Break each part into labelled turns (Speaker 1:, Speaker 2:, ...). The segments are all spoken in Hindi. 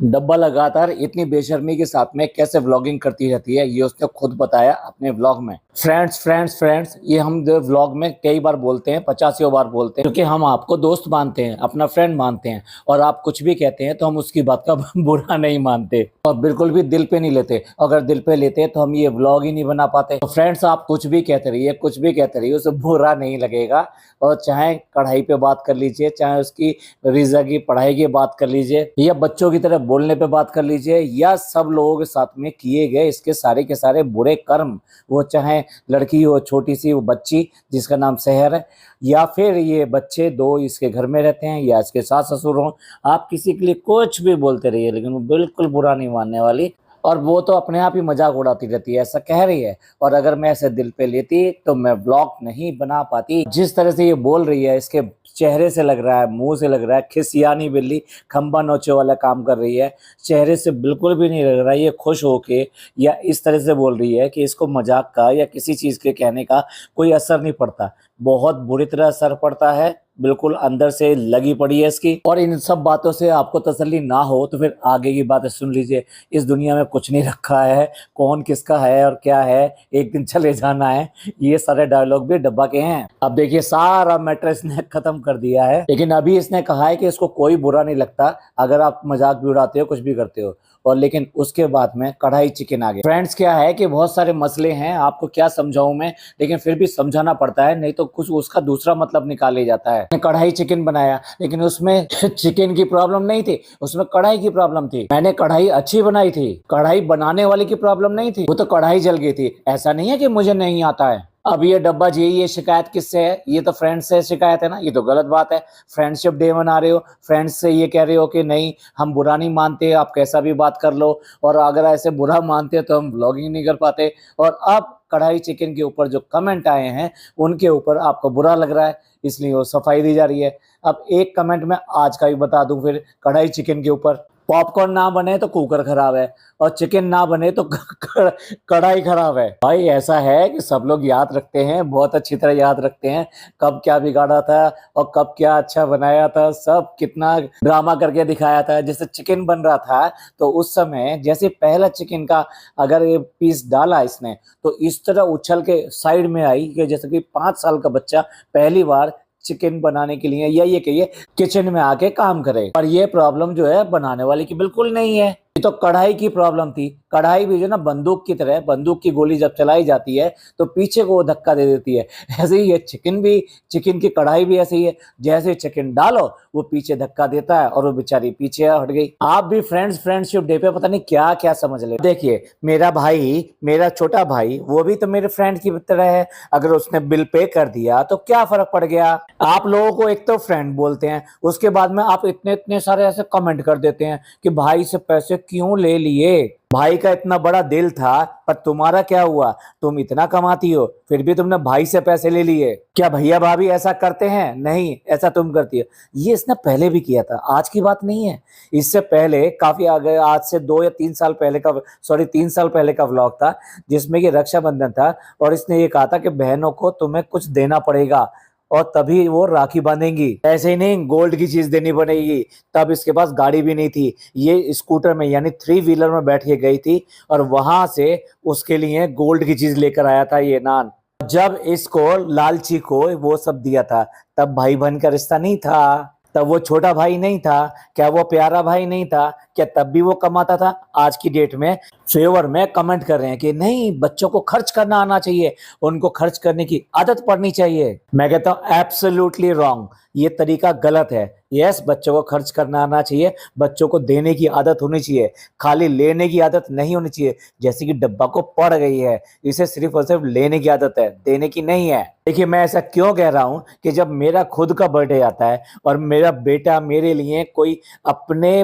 Speaker 1: डब्बा लगातार इतनी बेशर्मी के साथ में कैसे व्लॉगिंग करती रहती है, ये उसने खुद बताया अपने व्लॉग में। फ्रेंड्स फ्रेंड्स फ्रेंड्स, ये हम व्लॉग में कई बार बोलते हैं, 50 बार बोलते हैं, क्योंकि हम आपको दोस्त मानते हैं, अपना फ्रेंड मानते हैं। और आप कुछ भी कहते हैं तो हम उसकी बात का बुरा नहीं मानते और बिल्कुल भी दिल पे नहीं लेते। अगर दिल पे लेते तो हम ये व्लॉग ही नहीं बना पाते। तो फ्रेंड्स, आप कुछ भी कहते रहिए, कुछ भी कहते रहिए, उसे बुरा नहीं लगेगा। और चाहे कढ़ाई पे बात कर लीजिए, चाहे उसकी रीजा की पढ़ाई की बात कर लीजिए, या बच्चों की तरह बोलने पे बात कर लीजिए, या सब लोगों के साथ में किए गए इसके सारे के सारे बुरे कर्म, वो चाहे लड़की हो, छोटी सी वो बच्ची जिसका नाम सहर है, या फिर ये बच्चे दो इसके घर में रहते हैं, या इसके सास ससुर हों, आप किसी के लिए कुछ भी बोलते रहिए, लेकिन वो बिल्कुल बुरा नहीं मानने वाली। और वो तो अपने आप ही मजाक उड़ाती रहती है, ऐसा कह रही है। और अगर मैं ऐसे दिल पे लेती तो मैं ब्लॉग नहीं बना पाती। जिस तरह से ये बोल रही है, इसके चेहरे से लग रहा है, मुंह से लग रहा है खिसियानी बिल्ली खंबा नोचे वाला काम कर रही है। चेहरे से बिल्कुल भी नहीं लग रहा है ये खुश होके या इस तरह से बोल रही है कि इसको मजाक का या किसी चीज के कहने का कोई असर नहीं पड़ता। बहुत बुरी तरह असर पड़ता है, बिल्कुल अंदर से लगी पड़ी है इसकी। और इन सब बातों से आपको तसल्ली ना हो तो फिर आगे की बातें सुन लीजिए। इस दुनिया में कुछ नहीं रखा है, कौन किसका है और क्या है, एक दिन चले जाना है, ये सारे डायलॉग भी डब्बा के हैं। अब देखिए, सारा मैटर इसने खत्म कर दिया है, लेकिन अभी इसने कहा है कि इसको कोई बुरा नहीं लगता अगर आप मजाक भी उड़ाते हो, कुछ भी करते हो। और लेकिन उसके बाद में कढ़ाई चिकन आ गया। फ्रेंड्स, क्या है कि बहुत सारे मसले हैं, आपको क्या समझाऊं मैं, लेकिन फिर भी समझाना पड़ता है, नहीं तो कुछ उसका दूसरा मतलब निकाल ले जाता है। कढ़ाई चिकन बनाया, लेकिन उसमें चिकन की प्रॉब्लम नहीं थी, उसमें कढ़ाई की प्रॉब्लम थी। मैंने कढ़ाई अच्छी बनाई थी, कढ़ाई बनाने वाले की प्रॉब्लम नहीं थी, वो तो कढ़ाई जल गई थी। ऐसा नहीं है कि मुझे नहीं आता है। अब ये डब्बा जी, ये शिकायत किससे है? ये तो फ्रेंड्स से शिकायत है ना, ये तो गलत बात है। फ्रेंडशिप डे मना रहे हो, फ्रेंड्स से ये कह रहे हो कि नहीं हम बुरा नहीं मानते, आप कैसा भी बात कर लो, और अगर ऐसे बुरा मानते तो हम व्लॉगिंग नहीं कर पाते। और अब कढ़ाई चिकन के ऊपर जो कमेंट आए हैं उनके ऊपर आपको बुरा लग रहा है, इसलिए वो सफाई दी जा रही है। अब एक कमेंट मैं आज का भी बता दूं फिर कढ़ाई चिकन के ऊपर। पॉपकॉर्न ना बने तो कुकर खराब है, और चिकन ना बने तो कढ़ाई खराब है। भाई ऐसा है कि सब लोग याद रखते हैं, बहुत अच्छी तरह याद रखते हैं, कब क्या बिगाड़ा था और कब क्या अच्छा बनाया था, सब कितना ड्रामा करके दिखाया था। जैसे चिकन बन रहा था तो उस समय जैसे पहला चिकन का अगर ये पीस डाला इसने, तो इस तरह उछल के साइड में आई कि जैसे कि 5 साल का बच्चा पहली बार चिकन बनाने के लिए या ये कहिए किचन में आके काम करे। और ये प्रॉब्लम जो है बनाने वाले की बिल्कुल नहीं है, ये तो कढ़ाई की प्रॉब्लम थी। कढ़ाई भी जो ना बंदूक की तरह, बंदूक की गोली जब चलाई जाती है तो पीछे को वो धक्का दे देती है, ऐसे ही ये चिकन भी, चिकन की कढ़ाई भी ऐसे ही है, जैसे चिकन डालो वो पीछे धक्का देता है और वो बेचारी पीछे हट गई। आप भी फ्रेंड्स फ्रेंडशिप डे पे पता नहीं क्या क्या समझ ले। देखिए, मेरा भाई, मेरा छोटा भाई, वो भी तो मेरे फ्रेंड की तरह है। अगर उसने बिल पे कर दिया तो क्या फर्क पड़ गया? आप लोगों को एक तो फ्रेंड बोलते हैं, उसके बाद में आप इतने इतने सारे ऐसे कमेंट कर देते हैं कि भाई से पैसे क्यों ले लिए? भाई का इतना बड़ा दिल था, पर तुम्हारा क्या हुआ? तुम इतना कमाती हो फिर भी तुमने भाई से पैसे ले लिए। क्या भैया भाभी ऐसा करते हैं? नहीं, ऐसा तुम करती हो। ये इसने पहले भी किया था, आज की बात नहीं है। इससे पहले काफी आगे, आज से 2 या 3 साल पहले का, सॉरी 3 साल पहले का व्लॉग था, जिसमें कि रक्षाबंधन था और इसने ये कहा था कि बहनों को तुम्हें कुछ देना पड़ेगा और तभी वो राखी बांधेंगी, ऐसे ही नहीं गोल्ड की चीज देनी पड़ेगी। तब इसके पास गाड़ी भी नहीं थी, ये स्कूटर में यानी 3 व्हीलर में बैठ के गई थी और वहां से उसके लिए गोल्ड की चीज लेकर आया था ये नान। जब इसको लालची को वो सब दिया था तब भाई बहन का रिश्ता नहीं था, तब वो छोटा भाई नहीं था, क्या वो प्यारा भाई नहीं था? क्या तब भी वो कमाता था? आज की डेट में फेवर में कमेंट कर रहे हैं कि नहीं बच्चों को खर्च करना आना चाहिए, उनको खर्च करने की आदत पड़नी चाहिए। मैं कहता हूँ एब्सोल्युटली रॉन्ग, ये तरीका गलत है। यस, बच्चों को खर्च करना आना चाहिए, बच्चों को देने की आदत होनी चाहिए, खाली लेने की आदत नहीं होनी चाहिए, जैसे कि डब्बा को पड़ गई है। इसे सिर्फ और सिर्फ लेने की आदत है, देने की नहीं है। देखिए, मैं ऐसा क्यों कह रहा हूं कि जब मेरा खुद का बर्थडे आता है और मेरा बेटा मेरे लिए कोई अपने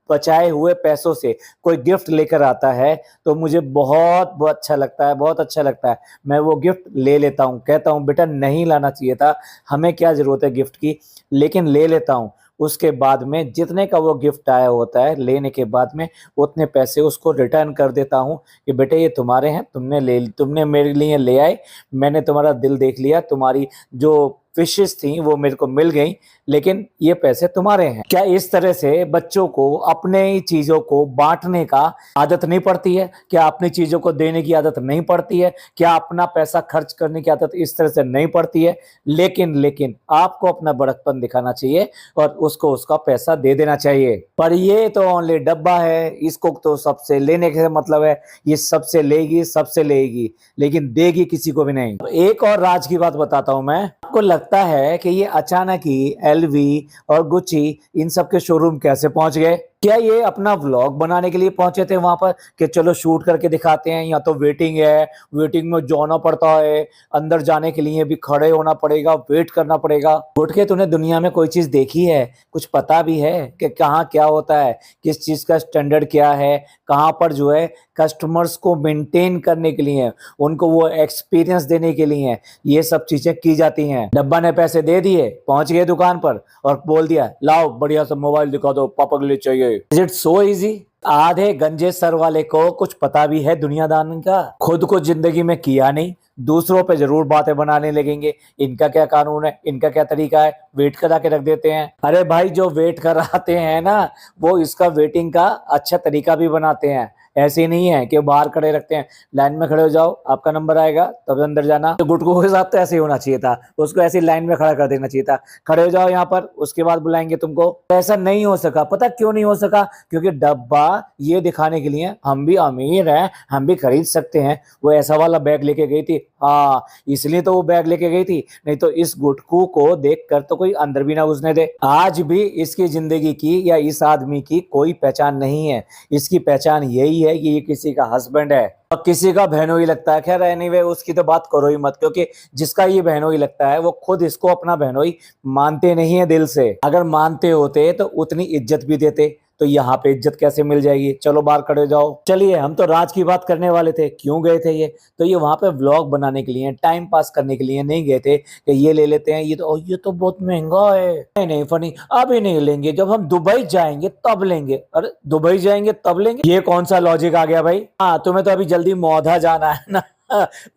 Speaker 1: बचाए हुए पैसों से कोई गिफ्ट लेकर आता है तो मुझे बहुत बहुत अच्छा लगता है, बहुत अच्छा लगता है। मैं वो गिफ्ट ले लेता हूँ, कहता हूँ बेटा नहीं लाना चाहिए था, हमें क्या जरूरत है गिफ्ट की, लेकिन ले लेता हूँ। उसके बाद में जितने का वो गिफ्ट आया होता है, लेने के बाद में उतने पैसे उसको रिटर्न कर देता हूँ कि बेटे ये तुम्हारे हैं, तुमने मेरे लिए ले आए, मैंने तुम्हारा दिल देख लिया, तुम्हारी जो फिशेस थी वो मेरे को मिल गई, लेकिन ये पैसे तुम्हारे हैं। क्या इस तरह से बच्चों को अपने ही चीजों को बांटने का आदत नहीं पड़ती है? क्या अपनी चीजों को देने की आदत नहीं पड़ती है? क्या अपना पैसा खर्च करने की आदत इस तरह से नहीं पड़ती है? लेकिन लेकिन आपको अपना बड़कपन दिखाना चाहिए और उसको उसका पैसा दे देना चाहिए। पर ये तो ओनली डब्बा है, इसको तो सबसे लेने का मतलब है, ये सबसे लेगी सबसे लेगी, लेकिन देगी किसी को भी नहीं। एक और राज की बात बताता हूं मैं। आपको लगता है कि ये अचानक ही एलवी और गुच्ची इन सब के शोरूम कैसे पहुंच गए? क्या ये अपना व्लॉग बनाने के लिए पहुंचे थे वहां पर कि चलो शूट करके दिखाते हैं? या तो वेटिंग है, वेटिंग में जाना पड़ता है, अंदर जाने के लिए भी खड़े होना पड़ेगा, वेट करना पड़ेगा। उठ के तूने दुनिया में कोई चीज देखी है? कुछ पता भी है कि कहाँ क्या होता है, किस चीज का स्टैंडर्ड क्या है, कहाँ पर जो है कस्टमर्स को मेंटेन करने के लिए, उनको वो एक्सपीरियंस देने के लिए ये सब चीजें की जाती हैं। डब्बा ने पैसे दे दिए, पहुंच गए दुकान पर और बोल दिया लाओ बढ़िया सा मोबाइल दिखा दो, पापा के लिए चाहिए। Is it so easy? आधे गंजे सर वाले को कुछ पता भी है दुनियादारी का, खुद को जिंदगी में किया नहीं, दूसरों पे जरूर बातें बनाने लगेंगे। इनका क्या कानून है, इनका क्या तरीका है, वेट करा के रख देते हैं। अरे भाई जो वेट कराते हैं ना, वो इसका वेटिंग का अच्छा तरीका भी बनाते हैं। ऐसे नहीं है कि बाहर खड़े रखते हैं, लाइन में खड़े हो जाओ, आपका नंबर आएगा तब अंदर जाना। तो गुटकू के साथ तो ऐसे ही होना चाहिए था, उसको ऐसी लाइन में खड़ा कर देना चाहिए था, खड़े हो जाओ यहाँ पर, उसके बाद बुलाएंगे तुमको। ऐसा नहीं हो सका। पता क्यों नहीं हो सका? क्योंकि डब्बा ये दिखाने के लिए हम भी अमीर हैं, हम भी खरीद सकते हैं, वो ऐसा वाला बैग लेके गई थी। हाँ, इसलिए तो वो बैग लेके गई थी, नहीं तो इस गुटकू को देख कर तो कोई अंदर भी ना घुसने दे। आज भी इसकी जिंदगी की या इस आदमी की कोई पहचान नहीं है। इसकी पहचान यही है कि ये किसी का हस्बैंड है और किसी का बहनोई लगता है। खैर एनीवे उसकी तो बात करो ही मत, क्योंकि जिसका ये बहनोई लगता है वो खुद इसको अपना बहनोई मानते नहीं है दिल से। अगर मानते होते तो उतनी इज्जत भी देते, तो यहाँ पे इज्जत कैसे मिल जाएगी? चलो बाहर खड़े जाओ। चलिए, हम तो राज की बात करने वाले थे। क्यों गए थे ये? तो ये वहां पे व्लॉग बनाने के लिए, टाइम पास करने के लिए नहीं गए थे कि ये ले लेते हैं, ये तो बहुत महंगा है, नहीं नहीं फनी, अभी नहीं लेंगे, जब हम दुबई जाएंगे तब लेंगे। अरे दुबई जाएंगे तब लेंगे, ये कौन सा लॉजिक आ गया भाई? हाँ, तुम्हें तो अभी जल्दी मौधा जाना है ना,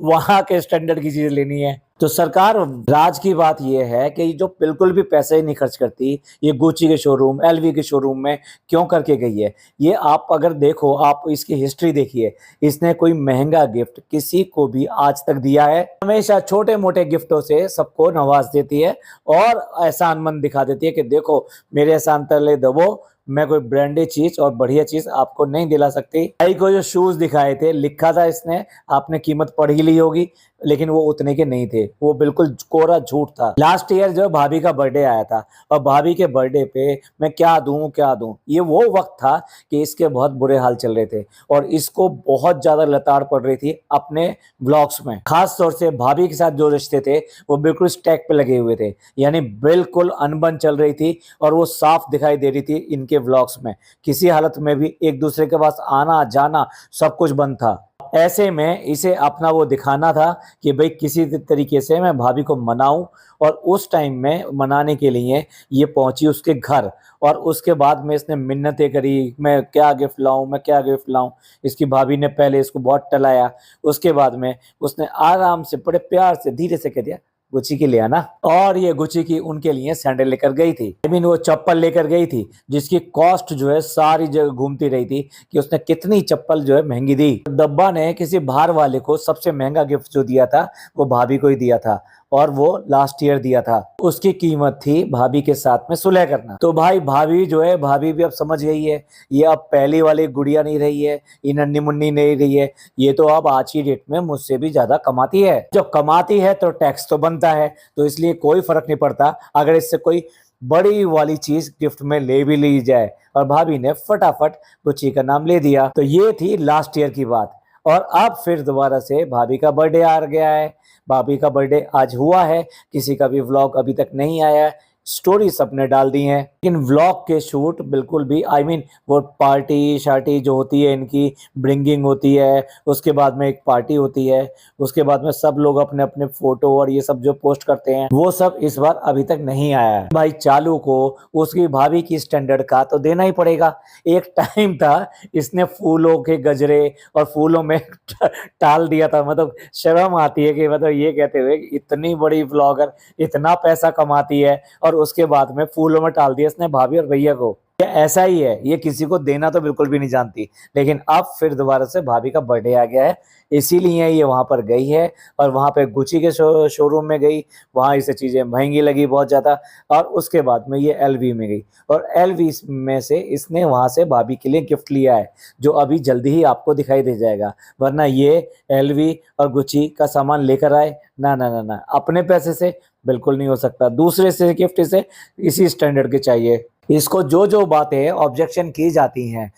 Speaker 1: वहां के स्टैंडर्ड की चीज लेनी है। तो सरकार, राज की बात यह है कि जो बिल्कुल भी पैसे नहीं खर्च करती, ये गुच्ची के शोरूम, एलवी के शोरूम में क्यों करके गई है? ये आप अगर देखो, आप इसकी हिस्ट्री देखिए, इसने कोई महंगा गिफ्ट किसी को भी आज तक दिया है? हमेशा छोटे मोटे गिफ्टों से सबको नवाज देती है और एहसानमंद दिखा देती है कि देखो मेरे एहसान तले दबो, मैं कोई ब्रांडेड चीज और बढ़िया चीज आपको नहीं दिला सकती। भाई को जो शूज दिखाए थे, लिखा था इसने, आपने कीमत पढ़ ही ली होगी, लेकिन वो उतने के नहीं थे, वो बिल्कुल कोरा झूठ था। लास्ट ईयर जो भाभी का बर्थडे आया था और भाभी के बर्थडे पे मैं क्या दूं, ये वो वक्त था कि इसके बहुत बुरे हाल चल रहे थे और इसको बहुत ज्यादा लताड़ पड़ रही थी अपने व्लॉग्स में। खास तौर से भाभी के साथ जो रिश्ते थे वो बिल्कुल स्टैक पे लगे हुए थे, यानी बिल्कुल अनबन चल रही थी और वो साफ दिखाई दे रही थी इनके व्लॉग्स में। किसी हालत में भी एक दूसरे के पास आना जाना सब कुछ बंद था। ऐसे में इसे अपना वो दिखाना था कि भाई किसी तरीके से मैं भाभी को मनाऊं, और उस टाइम में मनाने के लिए ये पहुंची उसके घर और उसके बाद में इसने मिन्नतें करी, मैं क्या गिफ्ट लाऊं, मैं क्या गिफ्ट लाऊं। इसकी भाभी ने पहले इसको बहुत टलाया, उसके बाद में उसने आराम से बड़े प्यार से धीरे से कह दिया गुच्ची की ले आना, और ये गुच्ची की उनके लिए सैंडल लेकर गई थी। आई मीन वो चप्पल लेकर गई थी जिसकी कॉस्ट जो है सारी जगह घूमती रही थी कि उसने कितनी चप्पल जो है महंगी दी। डब्बा ने किसी बाहर वाले को सबसे महंगा गिफ्ट जो दिया था वो भाभी को ही दिया था, और वो लास्ट ईयर दिया था। उसकी कीमत थी भाभी के साथ में सुलह करना। तो भाई भाभी जो है, भाभी भी अब समझ गई है, ये अब पहली वाली गुड़िया नहीं रही है, ये नन्नी मुन्नी नहीं रही है, ये तो अब आज की डेट में मुझसे भी ज्यादा कमाती है। जब कमाती है तो टैक्स तो बनता है, तो इसलिए कोई फर्क नहीं पड़ता अगर इससे कोई बड़ी वाली चीज गिफ्ट में ले भी ली जाए। और भाभी ने फटाफट गुच्ची का नाम ले दिया। तो ये थी लास्ट ईयर की बात। और अब फिर दोबारा से भाभी का बर्थडे आ गया है। भाभी का बर्थडे आज हुआ है, किसी का भी व्लॉग अभी तक नहीं आया है। स्टोरी सबने डाल दी हैं। लेकिन व्लॉग के शूट बिल्कुल भी वो पार्टी शार्टी जो होती है इनकी ब्रिंगिंग होती है, उसके बाद में एक पार्टी होती है, उसके बाद में सब लोग अपने अपने फोटो और ये सब जो पोस्ट करते हैं वो सब इस बार अभी तक नहीं आया है। भाई चालू को उसकी भाभी की स्टैंडर्ड का तो देना ही पड़ेगा। एक टाइम था इसने फूलों के गजरे और फूलों में टाल दिया था। मतलब शर्म आती है कि मतलब ये कहते हुए इतनी बड़ी व्लॉगर इतना पैसा कमाती है और उसके बाद में फूलों में टाल दिया इसने भाभी और भैया को। ये ऐसा ही है, ये किसी को देना तो बिल्कुल भी नहीं जानती। लेकिन अब फिर दोबारा से भाभी का बर्थडे आ गया है, इसीलिए ये वहां पर गई है और वहां पे गुची के शोरूम में गई। वहां इसे चीजें महंगी लगी बहुत ज्यादा और उसके बाद में ये एलवी में गई और एलवी में से इसने वहां से भाभी के लिए गिफ्ट लिया है जो अभी जल्दी ही आपको दिखाई दे जाएगा। वरना ये एलवी और गुची का सामान लेकर आए ना ना ना ना, अपने पैसे से बिल्कुल नहीं हो सकता। दूसरे से गिफ्ट इसे इसी स्टैंडर्ड के चाहिए। इसको जो जो बातें ऑब्जेक्शन की जाती हैं,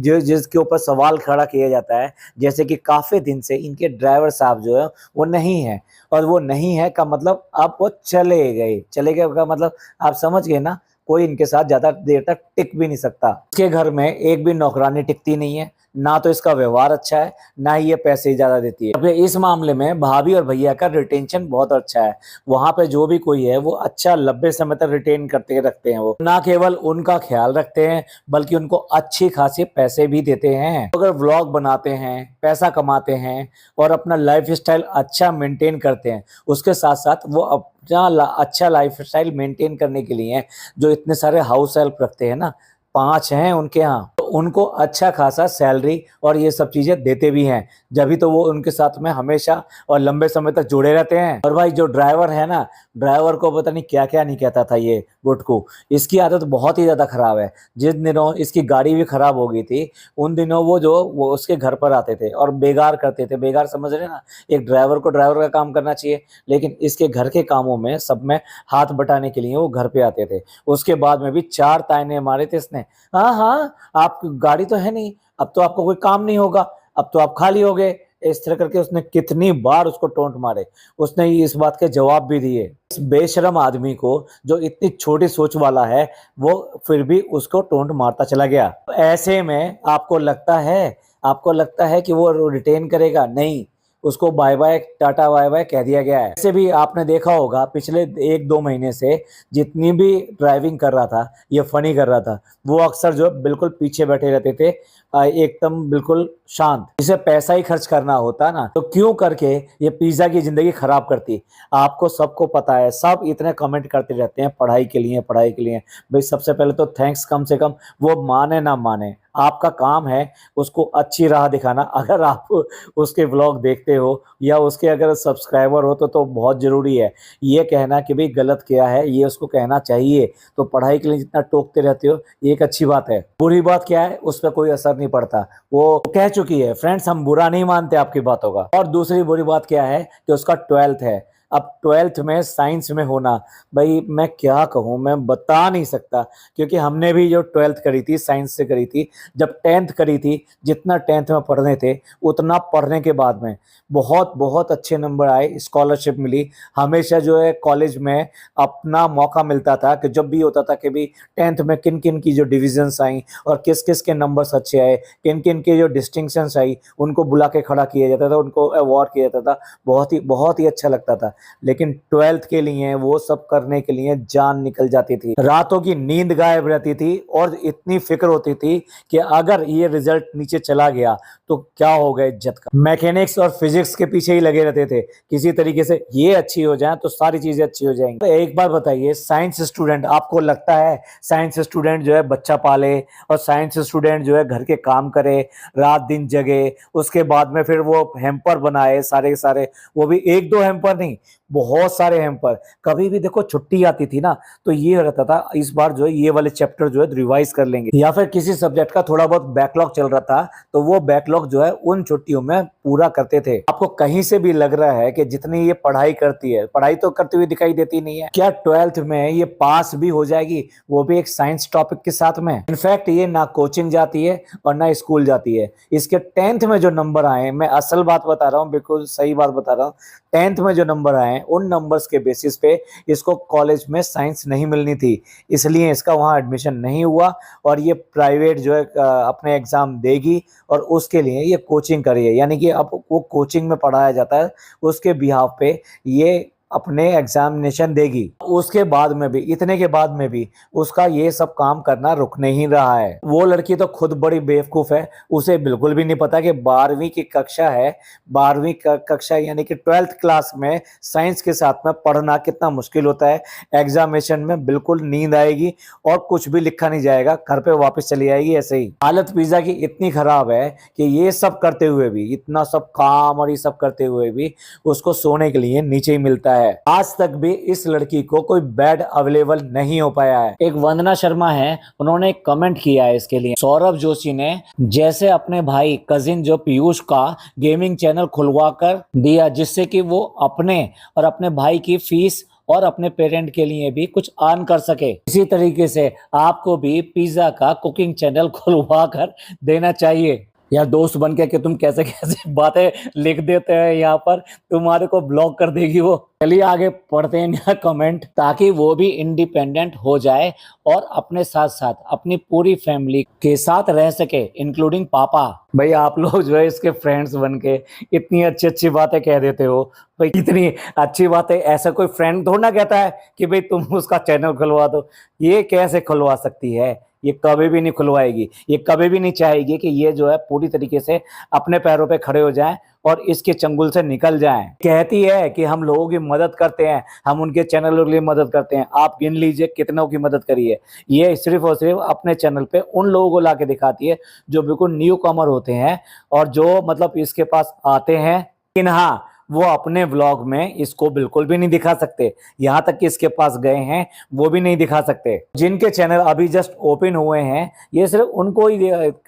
Speaker 1: जो जिसके ऊपर सवाल खड़ा किया जाता है, जैसे कि काफी दिन से इनके ड्राइवर साहब जो है वो नहीं है, और वो नहीं है का मतलब अब वो चले गए का मतलब आप समझ गए ना। कोई इनके साथ ज्यादा देर तक टिक भी नहीं सकता। इसके घर में एक भी नौकरानी टिकती नहीं है, ना तो इसका व्यवहार अच्छा है, ना ही ये पैसे ज्यादा देती है। अब इस मामले में भाभी और भैया का रिटेंशन बहुत अच्छा है। वहां पे जो भी कोई है वो अच्छा लंबे समय तक रिटेन करते रखते हैं। वो ना केवल उनका ख्याल रखते हैं बल्कि उनको अच्छी खासी पैसे भी देते हैं। अगर व्लॉग बनाते हैं, पैसा कमाते हैं और अपना लाइफ स्टाइल अच्छा मेंटेन करते हैं, उसके साथ साथ वो अपना अच्छा लाइफ स्टाइल मेंटेन करने के लिए जो इतने सारे हाउस हेल्प रखते हैं ना, 5 हैं उनके यहाँ, तो उनको अच्छा खासा सैलरी और ये सब चीजें देते भी हैं। जब तो वो उनके साथ में हमेशा और लंबे समय तक जुड़े रहते हैं। और भाई जो ड्राइवर है ना, ड्राइवर को पता नहीं क्या क्या नहीं कहता था ये गुटकू। इसकी आदत बहुत ही ज्यादा खराब है। जिन दिनों इसकी गाड़ी भी खराब हो गई थी उन दिनों वो उसके घर पर आते थे और बेगार करते थे। बेगार समझ रहे ना, एक ड्राइवर को ड्राइवर का काम करना चाहिए, लेकिन इसके घर के कामों में सब में हाथ बटाने के लिए वो घर पे आते थे। उसके बाद में भी 4 ताने मारे थे इसने। हाँ हाँ, आप गाड़ी तो है नहीं, अब तो आपको कोई काम नहीं होगा, अब तो आप खाली हो गए। इस तरह करके उसने कितनी बार उसको टोंट मारे। उसने इस बात के जवाब भी दिए। इस बेशरम आदमी को जो इतनी छोटी सोच वाला है वो फिर भी उसको टोंट मारता चला गया। ऐसे में आपको लगता है कि वो रिटेन करेगा? नहीं, उसको bye bye tata bye bye कह दिया गया है। ऐसे भी आपने देखा होगा पिछले 1-2 महीने से जितनी भी ड्राइविंग कर रहा था, ये फनी कर रहा था, वो अक्सर जो बिल्कुल पीछे बैठे रहते थे, एकदम बिल्कुल शांत। इसे पैसा ही खर्च करना होता ना तो क्यों करके ये पिज्जा की जिंदगी खराब करती। आपको सबको पता है, सब इतने कमेंट करते रहते हैं पढ़ाई के लिए पढ़ाई के लिए। भाई सबसे पहले तो थैंक्स, कम से कम वो माने ना माने, आपका काम है उसको अच्छी राह दिखाना। अगर आप उसके व्लॉग देखते हो या उसके अगर सब्सक्राइबर हो तो बहुत जरूरी है ये कहना कि भाई गलत किया है, ये उसको कहना चाहिए। तो पढ़ाई के लिए जितना टोकते रहते हो ये एक अच्छी बात है। बुरी बात क्या है, उस पर कोई असर नहीं पड़ता, वो कह चुकी है। फ्रेंड्स, हम बुरा नहीं मानते आपकी बातों का। और दूसरी बुरी बात क्या है कि उसका 12th है। अब 12th में साइंस में होना, भाई मैं क्या कहूँ, मैं बता नहीं सकता। क्योंकि हमने भी जो 12th करी थी साइंस से करी थी, जब 10th करी थी, जितना 10th में पढ़ने थे उतना पढ़ने के बाद में बहुत बहुत अच्छे नंबर आए, स्कॉलरशिप मिली। हमेशा जो है कॉलेज में अपना मौका मिलता था कि जब भी होता था कि भी 10th में किन किन की जो डिविजन्स आई और किस किस के नंबर्स अच्छे आए, किन किन के जो डिस्टिंक्शंस आई, उनको बुला के खड़ा किया जाता था, उनको अवार्ड किया जाता था। बहुत ही अच्छा लगता था। लेकिन 12th के लिए वो सब करने के लिए जान निकल जाती थी, रातों की नींद गायब रहती थी और इतनी फिक्र होती थी कि अगर ये रिजल्ट नीचे चला गया तो क्या होगा इज्जत का। मैकेनिक्स और फिजिक्स के पीछे ही लगे रहते थे, किसी तरीके से ये अच्छी हो जाए तो सारी चीजें अच्छी हो जाएंगी। तो एक बार बताइए, साइंस स्टूडेंट, आपको लगता है साइंस स्टूडेंट जो है बच्चा पाले और साइंस स्टूडेंट जो है घर के काम करे, रात दिन जगे, उसके बाद में फिर वो हेम्पर बनाए सारे के सारे, वो भी 1-2 हेम्पर नहीं, बहुत सारे हेम्पर। कभी भी देखो छुट्टी आती थी ना तो ये रहता था इस बार जो है ये वाले चैप्टर जो है रिवाइज कर लेंगे, या फिर किसी सब्जेक्ट का थोड़ा बहुत बैकलॉग चल रहा था तो वो बैकलॉग जो है उन छुट्टियों में पूरा करते थे। आपको कहीं से भी लग रहा है कि जितनी ये पढ़ाई करती है, पढ़ाई तो करती हुई दिखाई देती नहीं है, क्या 12th में ये पास भी हो जाएगी, वो भी एक साइंस टॉपिक के साथ में। इनफैक्ट ये ना कोचिंग जाती है और ना स्कूल जाती है। इसके 10th में जो नंबर आए, मैं असल बात बता रहा हूँ, बिल्कुल सही बात बता रहा हूँ, 10th में जो नंबर आए उन नंबर्स के बेसिस पे इसको कॉलेज में साइंस नहीं मिलनी थी, इसलिए इसका वहाँ एडमिशन नहीं हुआ और ये प्राइवेट जो है अपने एग्ज़ाम देगी और उसके लिए ये कोचिंग करी है, यानी कि अब वो कोचिंग में पढ़ाया जाता है, उसके बिहाफ पे ये अपने एग्जामिनेशन देगी। उसके बाद में भी, इतने के बाद में भी उसका ये सब काम करना रुक नहीं रहा है। वो लड़की तो खुद बड़ी बेवकूफ़ है, उसे बिल्कुल भी नहीं पता कि 12वीं की कक्षा है, 12वीं कक्षा यानी कि 12th क्लास में साइंस के साथ में पढ़ना कितना मुश्किल होता है। एग्जामिनेशन में बिल्कुल नींद आएगी और कुछ भी लिखा नहीं जाएगा, घर पे वापस चली आएगी ऐसे ही। हालत पिज़्ज़ा की इतनी खराब है कि ये सब करते हुए भी, इतना सब काम और ये सब करते हुए भी उसको सोने के लिए नीचे ही मिलता है। आज तक भी इस लड़की को कोई बेड अवेलेबल नहीं हो पाया है। एक वंदना शर्मा है, उन्होंने एक कमेंट किया है इसके लिए। सौरभ जोशी ने जैसे अपने भाई कजिन जो पीयूष का गेमिंग चैनल खुलवा कर दिया, जिससे कि वो अपने और अपने भाई की फीस और अपने पेरेंट के लिए भी कुछ अर्न कर सके, इसी तरीके से आपको भी पिज्जा का कुकिंग चैनल खुलवा कर देना चाहिए। यार दोस्त बन के कि तुम कैसे कैसे बातें लिख देते हैं यहाँ पर, तुम्हारे को ब्लॉक कर देगी वो। चलिए आगे पढ़ते हैं यहाँ कमेंट, ताकि वो भी इंडिपेंडेंट हो जाए और अपने साथ साथ अपनी पूरी फैमिली के साथ रह सके, इंक्लूडिंग पापा। भाई आप लोग जो है इसके फ्रेंड्स बन के इतनी अच्छी अच्छी बातें कह देते हो। भाई इतनी अच्छी बातें ऐसा कोई फ्रेंड थोड़ा ना कहता है कि भाई तुम उसका चैनल खुलवा दो। ये कैसे खुलवा सकती है? ये कभी भी नहीं खुलवाएगी, ये कभी भी नहीं चाहेगी कि ये जो है पूरी तरीके से अपने पैरों पे खड़े हो जाएं और इसके चंगुल से निकल जाएं। कहती है कि हम लोगों की मदद करते हैं, हम उनके चैनलों के लिए मदद करते हैं। आप गिन लीजिए कितनों की मदद करी है। ये सिर्फ और सिर्फ अपने चैनल पे उन लोगों को ला के दिखाती है जो बिल्कुल न्यू कमर होते हैं और जो मतलब इसके पास आते हैं, लेकिन हाँ वो अपने व्लॉग में इसको बिल्कुल भी नहीं दिखा सकते। यहाँ तक कि इसके पास गए हैं वो भी नहीं दिखा सकते। जिनके चैनल अभी जस्ट ओपन हुए हैं ये सिर्फ उनको ही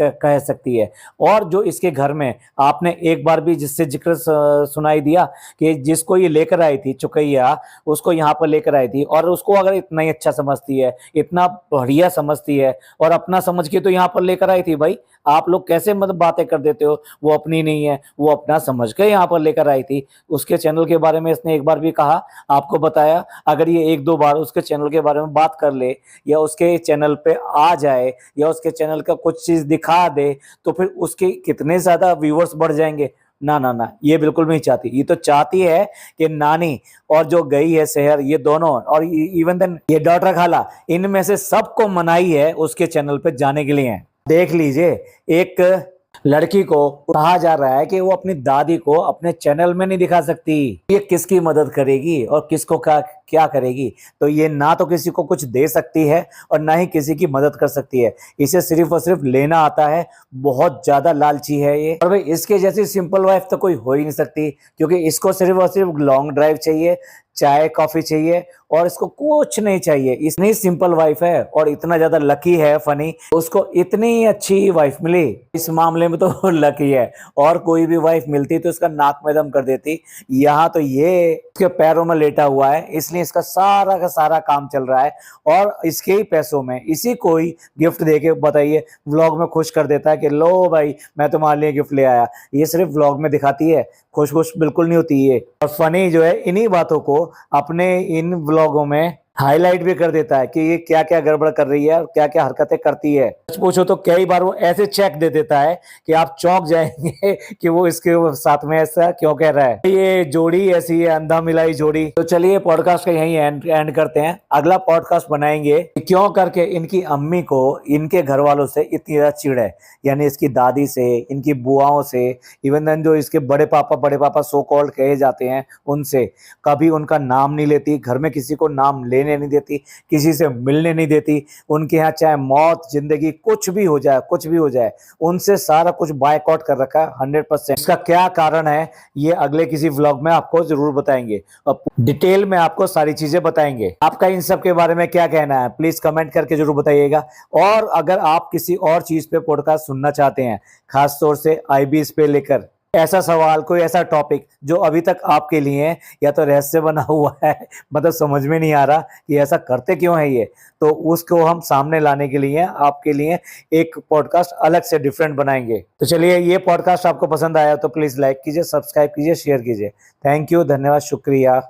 Speaker 1: कह सकती है। और जो इसके घर में आपने एक बार भी जिससे जिक्र सुनाई दिया कि जिसको ये लेकर आई थी चुकैया, उसको यहाँ पर लेकर आई थी और उसको अगर इतना ही अच्छा समझती है, इतना बढ़िया समझती है और अपना समझ के तो यहाँ पर लेकर आई थी। भाई आप लोग कैसे मतलब बातें कर देते हो? वो अपनी नहीं है, वो अपना समझ के यहाँ पर लेकर आई थी। उसके चैनल के बारे में इसने एक बार भी कहा, आपको बताया। अगर ये एक दो बार उसके चैनल के बारे में बात कर ले या उसके चैनल पे आ जाए या उसके चैनल का कुछ चीज दिखा दे तो फिर उसके कितने ज्यादा व्यूअर्स बढ़ जाएंगे। ना ना ना, ये बिल्कुल नहीं चाहती। ये तो चाहती है कि नानी और जो गई है शहर, ये दोनों और इवन देन ये डॉटर खाला, इनमें से सबको मनाई है उसके चैनल पे जाने के लिए। देख लीजिए, एक लड़की को कहा जा रहा है कि वो अपनी दादी को अपने चैनल में नहीं दिखा सकती। ये किसकी मदद करेगी और किसको क्या करेगी? तो ये ना तो किसी को कुछ दे सकती है और ना ही किसी की मदद कर सकती है। इसे सिर्फ और सिर्फ लेना आता है। बहुत ज्यादा लालची है ये। और भाई इसके जैसी सिंपल वाइफ तो कोई हो ही नहीं सकती, क्योंकि इसको सिर्फ और सिर्फ लॉन्ग ड्राइव चाहिए, चाय कॉफी चाहिए और इसको कुछ नहीं चाहिए। इतनी सिंपल वाइफ है और इतना ज्यादा लकी है, फनी, उसको इतनी अच्छी वाइफ मिली। इस मामले में तो लकी है, और कोई भी वाइफ मिलती तो इसका नाक में दम कर देती। यहाँ तो ये इसके पैरों में लेटा हुआ है, इसलिए इसका सारा का सारा काम चल रहा है और इसके ही पैसों में इसी को ही गिफ्ट देके बताइए व्लॉग में खुश कर देता है कि लो भाई मैं तुम्हारे लिए गिफ्ट ले आया। ये सिर्फ व्लॉग में दिखाती है, खुश खुश बिल्कुल नहीं होती ये। और फनी जो है इन्हीं बातों को अपने इन व्लॉगों में हाईलाइट भी कर देता है कि ये क्या क्या गड़बड़ कर रही है और क्या क्या हरकतें करती है। सच पूछो तो कई बार वो ऐसे चेक दे देता है कि आप चौंक जाएंगे कि वो इसके साथ में ऐसा क्यों कह रहा है। ये जोड़ी ऐसी है, अंधा मिलाई जोड़ी। तो चलिए पॉडकास्ट का यहीं एंड करते हैं। अगला पॉडकास्ट बनाएंगे क्यों करके इनकी अम्मी को इनके घर वालों से इतनी ज्यादा चिढ़ है, यानी इसकी दादी से, इनकी बुआओं से, इवन देन जो इसके बड़े पापा सो कॉल्ड कहे जाते हैं उनसे। कभी उनका नाम नहीं लेती, घर में किसी को नाम लेने नहीं देती, किसी से मिलने नहीं देती। उनके यहाँ चाहे मौत जिंदगी कुछ भी हो जाए उनसे सारा कुछ बायकॉट कर रखा है 100%। इसका क्या कारण है ये अगले किसी व्लॉग में आपको जरूर बताएंगे और डिटेल में आपको सारी चीजें बताएंगे। आपका इन सब के बारे में क्या कहना है प्लीज कमेंट करके जरूर बताइएगा। और अगर आप किसी और चीज पे पॉडकास्ट सुनना चाहते हैं, खासतौर से आईबीएस पे लेकर ऐसा सवाल, कोई ऐसा टॉपिक जो अभी तक आपके लिए या तो रहस्य बना हुआ है, मतलब समझ में नहीं आ रहा कि ऐसा करते क्यों है ये, तो उसको हम सामने लाने के लिए आपके लिए एक पॉडकास्ट अलग से डिफरेंट बनाएंगे। तो चलिए, ये पॉडकास्ट आपको पसंद आया तो प्लीज लाइक कीजिए, सब्सक्राइब कीजिए, शेयर कीजिए। थैंक यू, धन्यवाद, शुक्रिया।